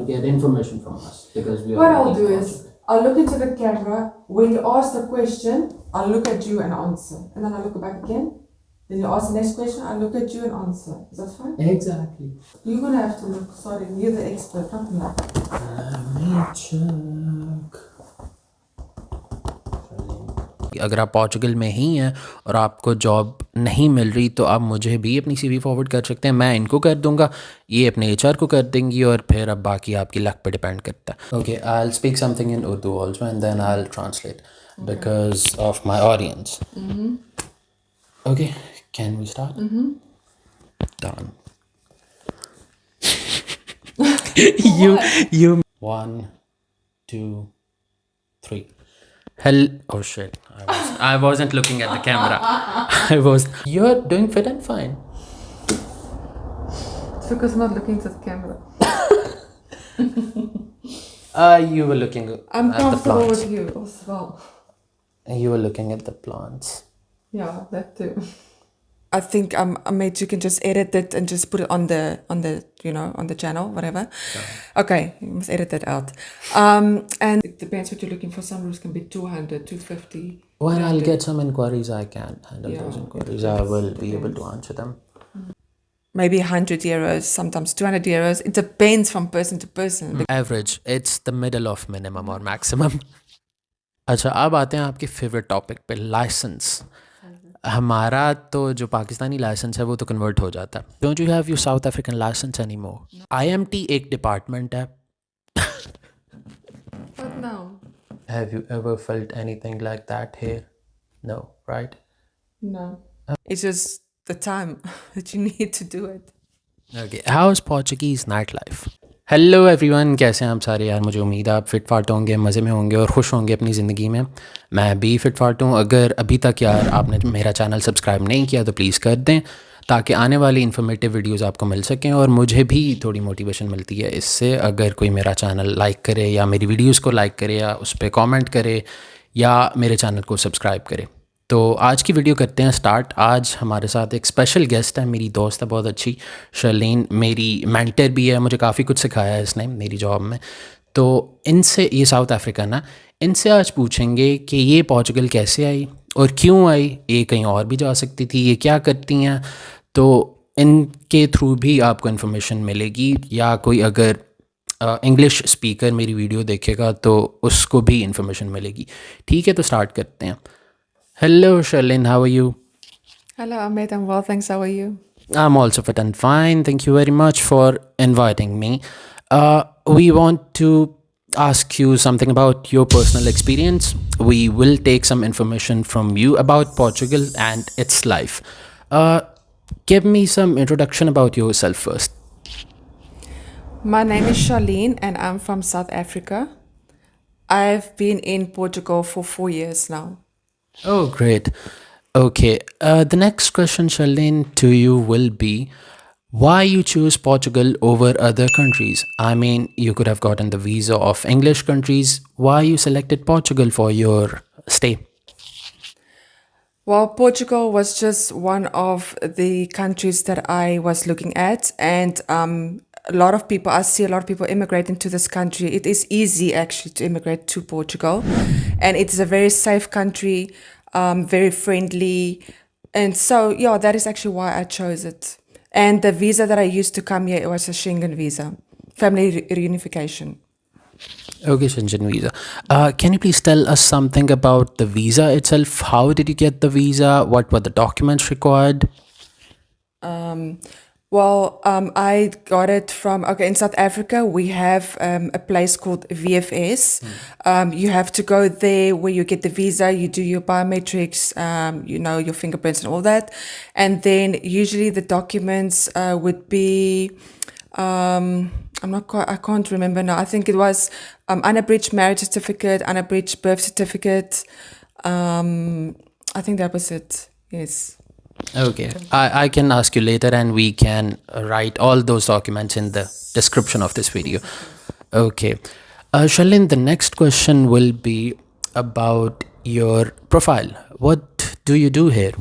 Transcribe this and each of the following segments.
to get information from us because we are. What I'll do is I'll look into the camera. When you ask the question, I'll look at you and answer, and then I'll look back again. Then you ask the next question, I'll look at you and answer. Is that fine? Exactly. You're gonna have to look. Sorry, you're the expert. Not me. Let me check. अगर आप Portugal में ही हैं और आपको job नहीं मिल रही तो आप मुझे भी अपनी सीवी फॉरवर्ड कर सकते हैं, मैं इनको कर दूंगा, ये अपने एचआर को कर देंगी और फिर अब बाकी आपकी लक पे डिपेंड करता है. Okay, I will speak something in Urdu also and then I will translate because of my audience. Okay, can we start? Done. you 1 2 3. Hell, oh shit, I wasn't looking at the camera. You're doing fit and fine. It's because I'm not looking to the camera. You were looking I'm at the comfortable plants. with you as well. You were looking at the plants. Yeah, that too. I think Ahmed, you can just edit it and just put it on the on the channel, whatever. Okay, you must edit that out. And it depends what you're looking for. Some rooms can be 200, 250. When I'll get some inquiries, I can handle Yeah, those inquiries. okay, I will be depends. able to answer them. Maybe 100 euros, sometimes 200 euros. It depends from person to person. Average, it's the middle of minimum or maximum. अच्छा, अब आते हैं आपके favourite topic पे, licence. हमारा तो जो Pakistani licence है वो तो कन्वर्ट हो जाता है. Don't you have your South African licence any more? IMT एक डिपार्टमेंट है. But no. Have you ever felt anything like that here? No, right? No. It's just the time that you need to do it. Okay, how's Portuguese nightlife? Hello everyone, कैसे हैं आप सारे यार? मुझे उम्मीद है आप फिट फाट होंगे, मज़े में होंगे और खुश होंगे अपनी ज़िंदगी में. मैं भी फिट फाट हूँ. अगर अभी तक यार आपने मेरा चैनल सब्सक्राइब नहीं किया तो प्लीज़ कर दें ताकि आने वाली इन्फॉर्मेटिव वीडियोस आपको मिल सकें और मुझे भी थोड़ी मोटिवेशन मिलती है इससे. अगर कोई मेरा चैनल लाइक करे या मेरी वीडियोस को लाइक करे या उस पर कमेंट करे या मेरे चैनल को सब्सक्राइब करे. तो आज की वीडियो करते हैं स्टार्ट. आज हमारे साथ एक स्पेशल गेस्ट है, मेरी दोस्त है बहुत अच्छी, शर्लीन. मेरी मेंटर भी है, मुझे काफ़ी कुछ सिखाया है इसने मेरी जॉब में. तो इनसे, ये साउथ अफ्रीकन है, इनसे आज पूछेंगे कि ये पोर्चुगल कैसे आई और क्यों आई. ये कहीं और भी जा सकती थी, ये क्या करती हैं. तो इनके थ्रू भी आपको इन्फॉर्मेशन मिलेगी या कोई अगर इंग्लिश स्पीकर मेरी वीडियो देखेगा तो उसको भी इन्फॉर्मेशन मिलेगी. ठीक है, तो स्टार्ट करते हैं. Hello Charlene, how are you? Hello Ahmed, I'm well, thanks. How are you? I'm also fit and fine. Thank you very much for inviting me. We want to ask you something about your personal experience. We will take some information from you about Portugal and its life. Give me some introduction about yourself first. My name is Charlene and I'm from South Africa. I've been in Portugal for 4 years now. Oh, great. Okay. The next question, Charlene, to you will be why you choose Portugal over other countries. I mean, you could have gotten the visa of English countries. Why you selected Portugal for your stay? Well, Portugal was just one of the countries that I was looking at, and a lot of people, I see a lot of people immigrating to this country. It is easy actually to immigrate to Portugal, and it's a very safe country, very friendly, and so yeah, that is actually why I chose it. And the visa that I used to come here, it was a Schengen visa, family reunification. Okay, Schengen visa. Can you please tell us something about the visa itself? How did you get the visa? What were the documents required? I got it from, in South Africa, we have a place called VFS. You have to go there where you get the visa, you do your biometrics, your fingerprints and all that. And then usually the documents would be, I can't remember now. I think it was unabridged marriage certificate, unabridged birth certificate. I think that was it, yes. Okay, I can ask you later and we can write all those documents in the description of this video. Okay. Charlene, the next question will be about your profile. What do you do here?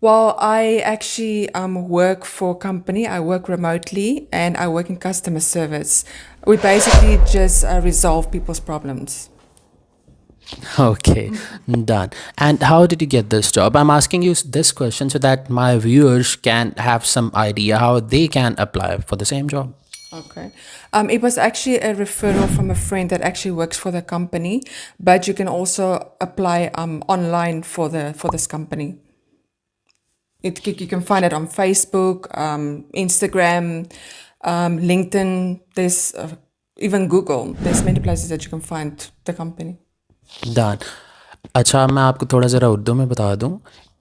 Well, I actually work for a company. I work remotely and I work in customer service. We basically just resolve people's problems. Okay, done. And how did you get this job? I'm asking you this question so that my viewers can have some idea how they can apply for the same job. Okay. It was actually a referral from a friend that actually works for the company, but you can also apply online for this company. You can find it on Facebook, Instagram, LinkedIn. There's even Google. There's many places that you can find the company. Done. अच्छा, मैं आपको थोड़ा ज़रा उर्दू में बता दूं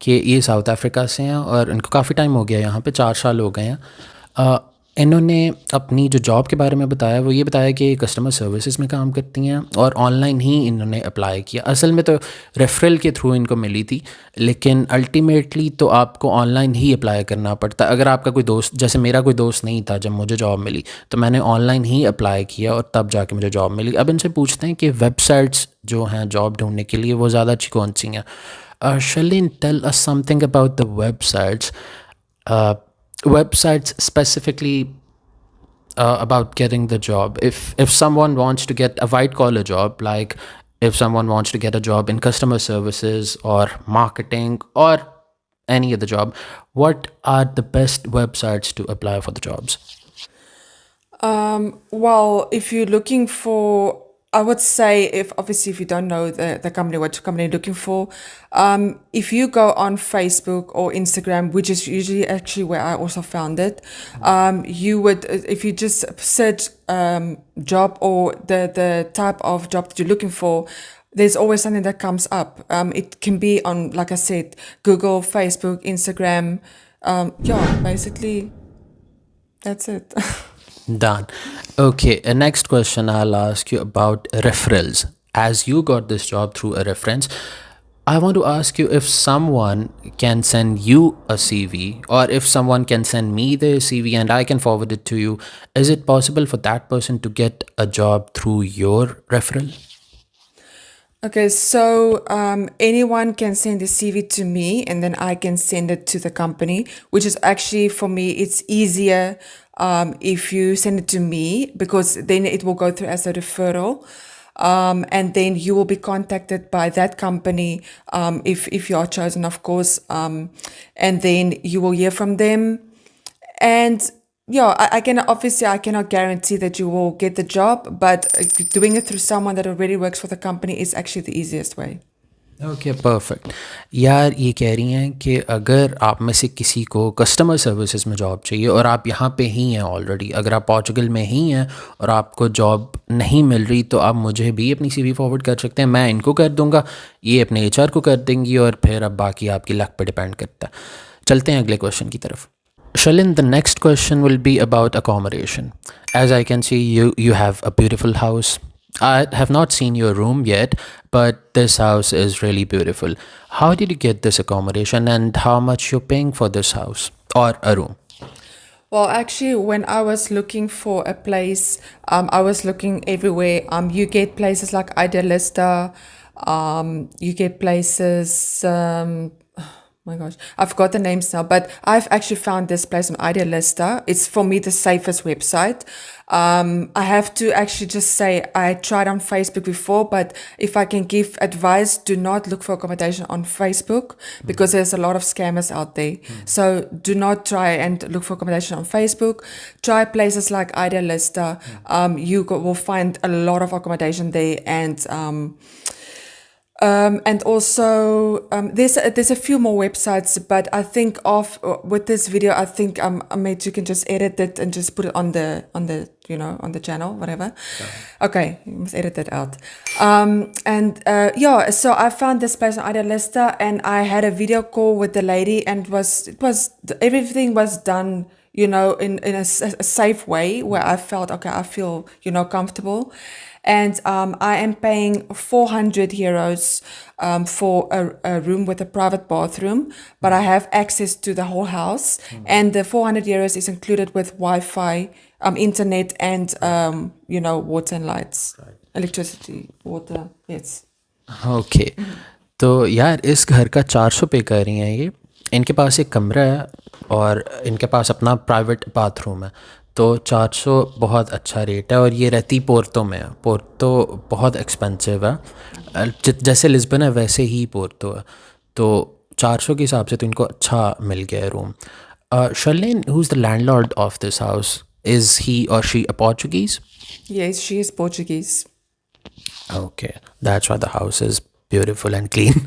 कि ये साउथ अफ्रीका से हैं और इनको काफ़ी टाइम हो गया यहाँ पे, 4 साल हो गए हैं. इन्होंने अपनी जो जॉब के बारे में बताया वो ये बताया कि कस्टमर सर्विसेज में काम करती हैं और ऑनलाइन ही इन्होंने अप्लाई किया. असल में तो रेफरल के थ्रू इनको मिली थी, लेकिन अल्टीमेटली तो आपको ऑनलाइन ही अप्लाई करना पड़ता. अगर आपका कोई दोस्त, जैसे मेरा कोई दोस्त नहीं था जब मुझे जॉब मिली, तो मैंने ऑनलाइन ही अप्लाई किया और तब जाके मुझे जॉब मिली. अब इनसे पूछते हैं कि वेबसाइट्स जो हैं जॉब ढूंढने के लिए वो ज़्यादा अच्छी कौन सी हैं. Shalin, tell us something about the websites. Websites specifically about getting the job. If someone wants to get a white collar job, like if someone wants to get a job in customer services or marketing or any other job, what are the best websites to apply for the jobs? Well, if you're looking for, I would say, if you don't know the company, what company you're looking for, if you go on Facebook or Instagram, which is usually actually where I also found it, you would, if you just search job or the type of job that you're looking for, there's always something that comes up. It can be on, like I said, Google, Facebook, Instagram. Yeah, basically, that's it. Done. Okay, next question I'll ask you about referrals. As you got this job through a reference, I want to ask you if someone can send you a CV or if someone can send me their CV and I can forward it to you. Is it possible for that person to get a job through your referral? Okay, so anyone can send a CV to me and then I can send it to the company, which is actually for me, it's easier if you send it to me because then it will go through as a referral. And then you will be contacted by that company if you are chosen, of course. And then you will hear from them. And yeah, I cannot guarantee that you will get the job, but doing it through someone that already works for the company is actually the easiest way. Okay, perfect. यार, ये कह रही हैं कि अगर आप में से किसी को कस्टमर सर्विसेज में जॉब चाहिए और आप यहाँ पे ही हैं ऑलरेडी, अगर आप पोर्चुगल में ही हैं और आपको जॉब नहीं मिल रही, तो आप मुझे भी अपनी सीवी फॉरवर्ड कर सकते हैं. मैं इनको कर दूंगा, ये अपने एचआर को कर देंगी और फिर अब बाकी आपकी लक पे डिपेंड करता है. चलते हैं अगले क्वेश्चन की तरफ. Shalin, the next question will be about accommodation. As I can see, you have a beautiful house. I have not seen your room yet, but this house is really beautiful. How did you get this accommodation and how much you're paying for this house or a room? Well, actually, when I was looking for a place, I was looking everywhere. You get places like Idealista, you get places, my gosh, I forgot the names now, but I've actually found this place on Idealista. It's for me the safest website. I have to actually just say I tried on Facebook before, but if I can give advice, do not look for accommodation on Facebook because there's a lot of scammers out there. So do not try and look for accommodation on Facebook. Try places like Idealista. You will find a lot of accommodation there, and also there's a few more websites, but I think with this video, I think Ahmed, you can just edit it and just put it on the on the channel, whatever. Okay, you must edit that out. Yeah, so I found this place on Idealista and I had a video call with the lady, and everything was done in a safe way where I felt okay, I feel comfortable. And I am paying 400 euros for a room with a private bathroom, but I have access to the whole house. And the 400 euros is included with Wi-Fi, internet, and water and lights, electricity, water. Yes. Okay. तो यार, इस घर का 400 पे कर रही हैं ये. इनके पास एक कमरा है और इनके पास अपना प्राइवेट बाथरूम है। तो 400 बहुत अच्छा रेट है और ये रहती पोर्तो में है। पोर्तो बहुत एक्सपेंसिव है, जैसे लिस्बन है वैसे ही पोर्तो है। तो 400 के हिसाब से तो इनको अच्छा मिल गया है room. Charlene, who's the landlord of this house, is he or she a Portuguese? Yes, she is Portuguese. Okay, that's why the house is beautiful and clean.